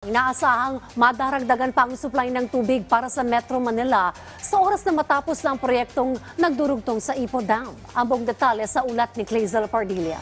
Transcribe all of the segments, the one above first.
Inaasahang madaragdagan pa ang supply ng tubig para sa Metro Manila sa oras na matapos ng proyektong nagdurugtong sa Ipo Dam. Ang buong detalye sa ulat ni Clazel Pardilla.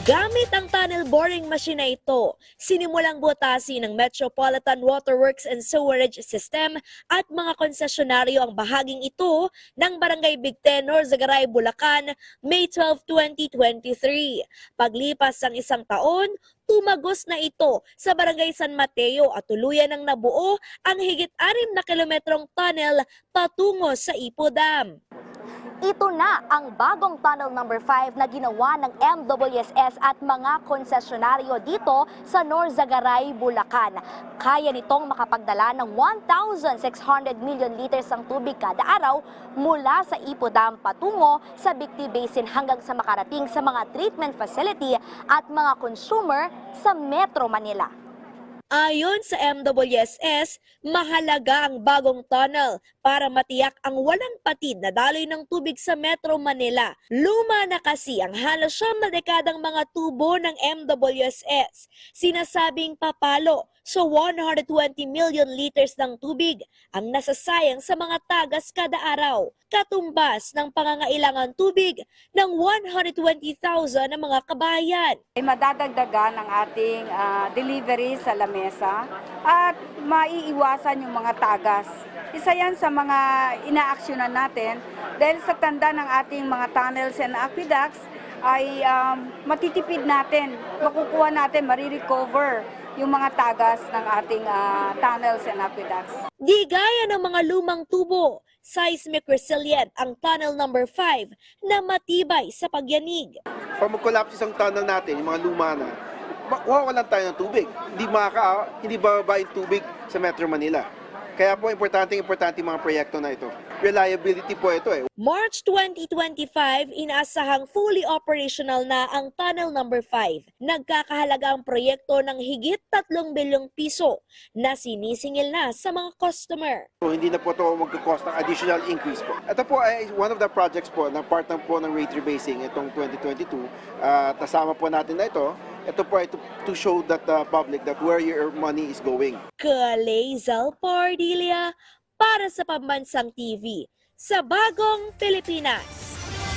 Gamit ang tunnel boring machine na ito, sinimulang butasin ng Metropolitan Waterworks and Sewerage System at mga konsesyonaryo ang bahaging ito ng Barangay Bigten, Norzagaray, Bulacan, May 12, 2023. Paglipas ng isang taon, tumagos na ito sa Barangay San Mateo at tuluyan ng nabuo ang higit 6 na kilometrong tunnel patungo sa Ipo Dam. Ito na ang bagong Tunnel Number 5 na ginawa ng MWSS at mga konsesyonaryo dito sa Norzagaray, Bulacan. Kaya nitong makapagdala ng 1,600 million liters ng tubig kada araw mula sa Ipo Dam patungo sa Bicti Basin hanggang sa makarating sa mga treatment facility at mga consumer sa Metro Manila. Ayon sa MWSS, mahalaga ang bagong tunnel para matiyak ang walang patid na daloy ng tubig sa Metro Manila. Luma na kasi ang halos 9 na dekadang mga tubo ng MWSS. Sinasabing papalo sa 120 million liters ng tubig ang nasasayang sa mga tagas kada araw. Katumbas ng pangangailangan tubig ng 120,000 na mga kabayan. Ay madadagdagan ang ating delivery sa lamesa at maiiwasan yung mga tagas. Isa yan sa mga inaaksyonan natin dahil sa tanda ng ating mga tunnels and aqueducts ay matitipid natin, makukuha natin, marirecover yung mga tagas ng ating tunnels and aqueducts. Di gaya ng mga lumang tubo, seismic resilient ang Tunnel Number 5 na matibay sa pagyanig. Pag mag-collapse isang tunnel natin, yung mga luma na, mawawalan tayo ng tubig. Hindi bababa yung tubig sa Metro Manila. Kaya po, importante mga proyekto na ito. Reliability po ito . March 2025, inaasahang fully operational na ang Tunnel Number 5. Nagkakahalaga ang proyekto ng higit 3 bilyong piso na sinisingil na sa mga customer. So, hindi na po ito magkakos ng additional increase po. Ito po ay one of the projects po na part ng rate rebasing itong 2022. Kasama po natin na ito. Ito po ay to show that the public that where your money is going. Clazel Pardilla para sa Pambansang TV sa Bagong Pilipinas.